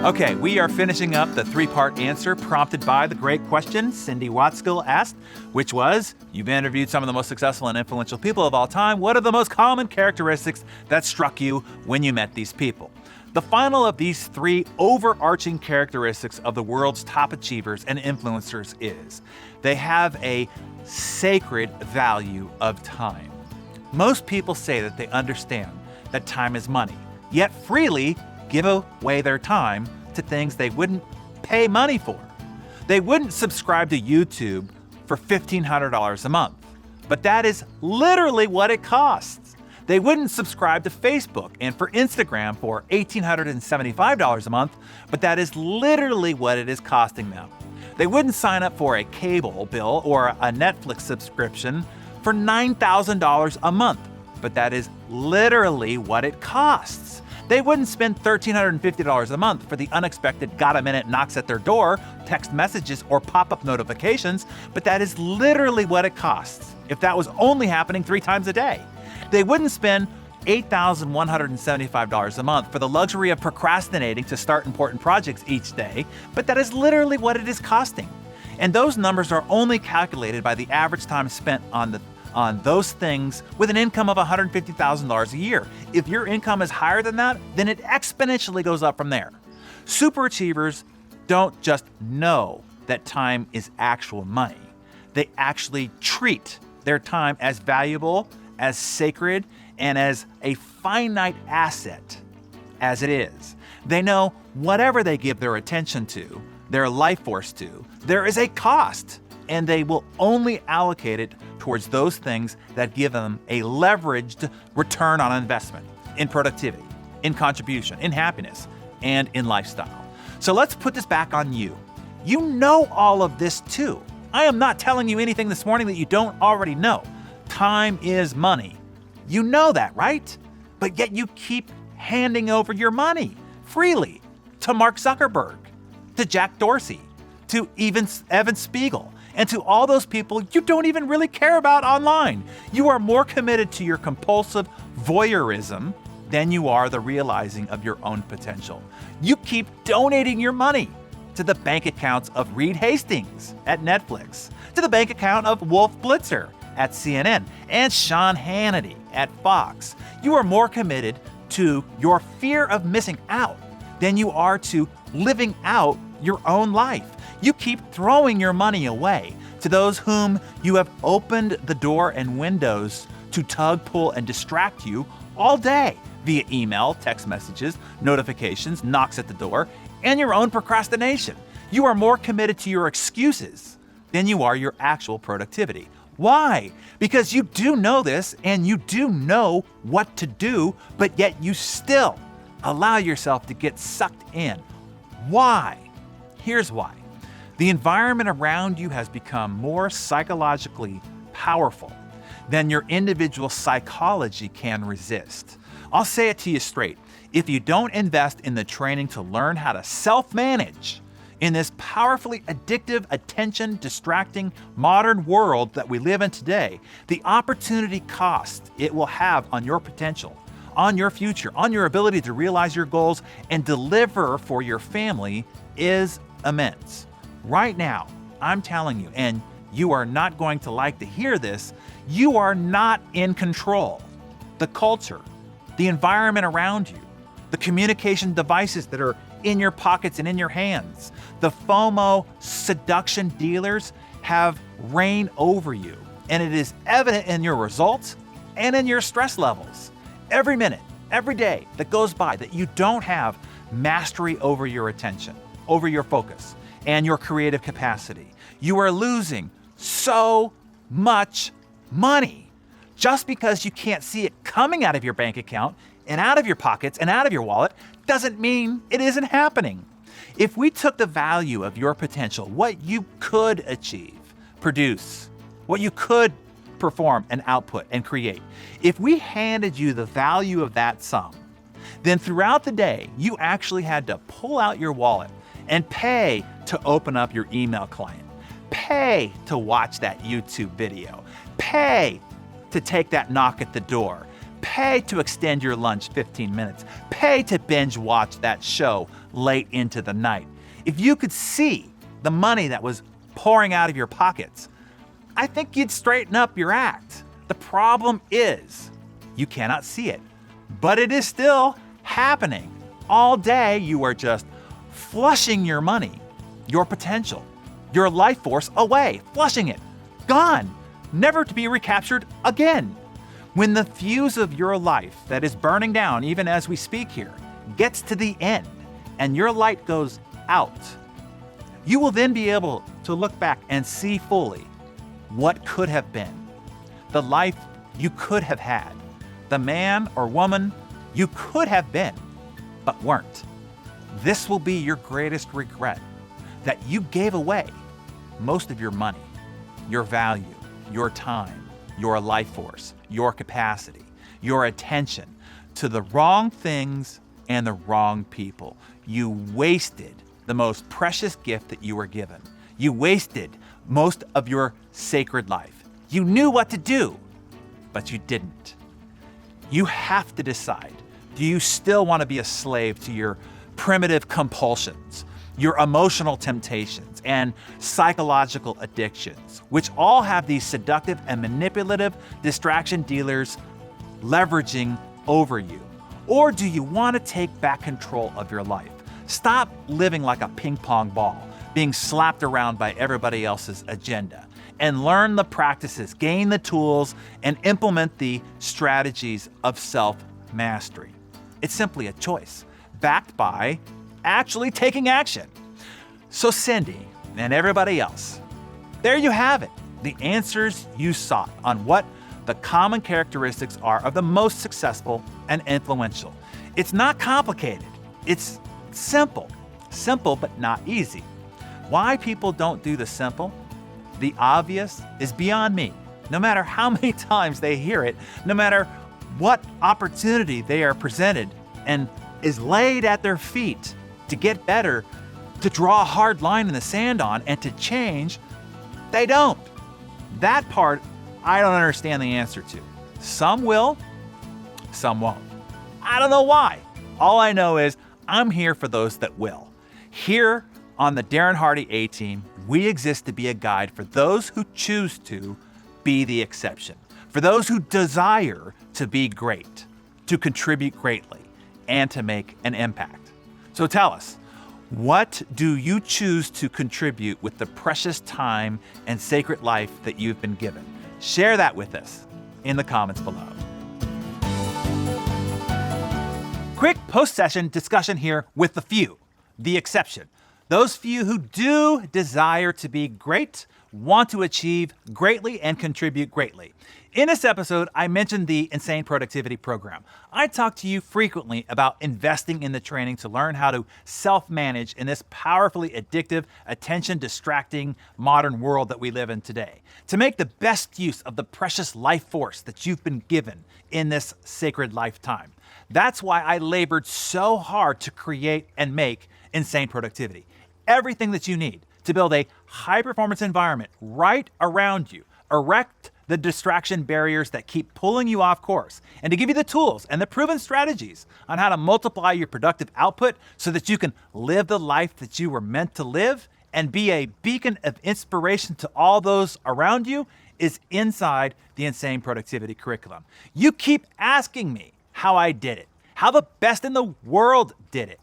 Okay, we are finishing up the three-part answer prompted by the great question Cindy Watskill asked, which was, you've interviewed some of the most successful and influential people of all time. What are the most common characteristics that struck you when you met these people? The final of these three overarching characteristics of the world's top achievers and influencers is they have a sacred value of time. Most people say that they understand that time is money, yet freely give away their time to things they wouldn't pay money for. They wouldn't subscribe to YouTube for $1,500 a month, but that is literally what it costs. They wouldn't subscribe to Facebook and for Instagram for $1,875 a month, but that is literally what it is costing them. They wouldn't sign up for a cable bill or a Netflix subscription for $9,000 a month, but that is literally what it costs. They wouldn't spend $1,350 a month for the unexpected got-a-minute knocks at their door, text messages, or pop-up notifications, but that is literally what it costs if that was only happening 3 times a day. They wouldn't spend $8,175 a month for the luxury of procrastinating to start important projects each day, but that is literally what it is costing. And those numbers are only calculated by the average time spent on those things with an income of $150,000 a year. If your income is higher than that, then it exponentially goes up from there. Superachievers don't just know that time is actual money. They actually treat their time as valuable, as sacred, and as a finite asset as it is. They know whatever they give their attention to, their life force to, there is a cost, and they will only allocate it towards those things that give them a leveraged return on investment in productivity, in contribution, in happiness, and in lifestyle. So let's put this back on you. You know all of this too. I am not telling you anything this morning that you don't already know. Time is money. You know that, right? But yet you keep handing over your money freely to Mark Zuckerberg, to Jack Dorsey, to even Evan Spiegel, and to all those people you don't even really care about online. You are more committed to your compulsive voyeurism than you are the realizing of your own potential. You keep donating your money to the bank accounts of Reed Hastings at Netflix, to the bank account of Wolf Blitzer at CNN, and Sean Hannity at Fox. You are more committed to your fear of missing out than you are to living out your own life. You keep throwing your money away to those whom you have opened the door and windows to tug, pull, and distract you all day via email, text messages, notifications, knocks at the door, and your own procrastination. You are more committed to your excuses than you are your actual productivity. Why? Because you do know this and you do know what to do, but yet you still allow yourself to get sucked in. Why? Here's why. The environment around you has become more psychologically powerful than your individual psychology can resist. I'll say it to you straight. If you don't invest in the training to learn how to self-manage in this powerfully addictive, attention-distracting modern world that we live in today, the opportunity cost it will have on your potential, on your future, on your ability to realize your goals and deliver for your family is immense. Right now, I'm telling you, and you are not going to like to hear this, you are not in control. The culture, the environment around you, the communication devices that are in your pockets and in your hands, the FOMO seduction dealers have reign over you, and it is evident in your results and in your stress levels. Every minute, every day that goes by that you don't have mastery over your attention, over your focus, and your creative capacity, you are losing so much money. Just because you can't see it coming out of your bank account and out of your pockets and out of your wallet doesn't mean it isn't happening. If we took the value of your potential, what you could achieve, produce, what you could perform and output and create, if we handed you the value of that sum, then throughout the day, you actually had to pull out your wallet and pay to open up your email client, pay to watch that YouTube video, pay to take that knock at the door, Pay to extend your lunch 15 minutes. Pay to binge watch that show late into the night. If you could see the money that was pouring out of your pockets, I think you'd straighten up your act. The problem is, you cannot see it, but it is still happening. All day, you are just flushing your money, your potential, your life force away, flushing it, gone, never to be recaptured again. When the fuse of your life that is burning down, even as we speak here, gets to the end and your light goes out, you will then be able to look back and see fully what could have been, the life you could have had, the man or woman you could have been, but weren't. This will be your greatest regret, that you gave away most of your money, your value, your time, your life force, your capacity, your attention to the wrong things and the wrong people. You wasted the most precious gift that you were given. You wasted most of your sacred life. You knew what to do, but you didn't. You have to decide, do you still want to be a slave to your primitive compulsions, your emotional temptations, and psychological addictions, which all have these seductive and manipulative distraction dealers leveraging over you? Or do you want to take back control of your life? Stop living like a ping pong ball, being slapped around by everybody else's agenda, and learn the practices, gain the tools, and implement the strategies of self-mastery. It's simply a choice, backed by actually taking action. So Cindy and everybody else, there you have it, the answers you sought on what the common characteristics are of the most successful and influential. It's not complicated. It's simple but not easy. Why people don't do the simple, the obvious, is beyond me. No matter how many times they hear it, no matter what opportunity they are presented and is laid at their feet to get better, to draw a hard line in the sand on and to change, they don't. That part I don't understand the answer to. Some will, some won't. I don't know why. All I know is I'm here for those that will. Here on the Darren Hardy A-Team, we exist to be a guide for those who choose to be the exception, for those who desire to be great, to contribute greatly, and to make an impact. So tell us, what do you choose to contribute with the precious time and sacred life that you've been given? Share that with us in the comments below. Quick post-session discussion here with the few, the exception. Those few who do desire to be great, want to achieve greatly and contribute greatly. In this episode, I mentioned the Insane Productivity Program. I talk to you frequently about investing in the training to learn how to self-manage in this powerfully addictive, attention-distracting modern world that we live in today, to make the best use of the precious life force that you've been given in this sacred lifetime. That's why I labored so hard to create and make Insane Productivity. Everything that you need to build a high-performance environment right around you, erect the distraction barriers that keep pulling you off course, and to give you the tools and the proven strategies on how to multiply your productive output so that you can live the life that you were meant to live and be a beacon of inspiration to all those around you, is inside the Insane Productivity Curriculum. You keep asking me how I did it, how the best in the world did it.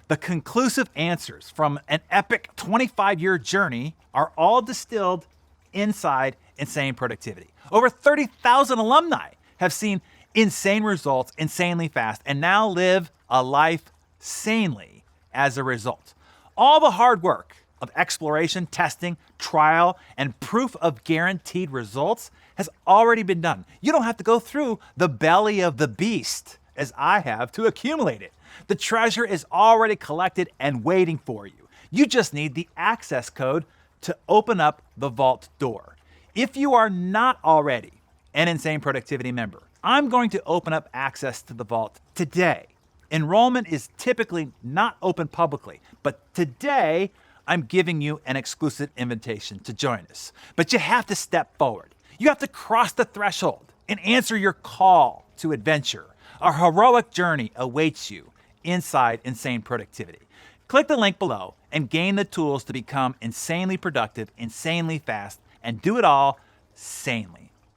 The conclusive answers from an epic 25-year journey are all distilled inside Insane Productivity. Over 30,000 alumni have seen insane results insanely fast and now live a life sanely as a result. All the hard work of exploration, testing, trial, and proof of guaranteed results has already been done. You don't have to go through the belly of the beast as I have to accumulate it. The treasure is already collected and waiting for you. You just need the access code to open up the vault door. If you are not already an Insane Productivity member, I'm going to open up access to the vault today. Enrollment is typically not open publicly, but today I'm giving you an exclusive invitation to join us. But you have to step forward. You have to cross the threshold can answer your call to adventure. A heroic journey awaits you inside Insane Productivity. Click the link below and gain the tools to become insanely productive, insanely fast, and do it all sanely.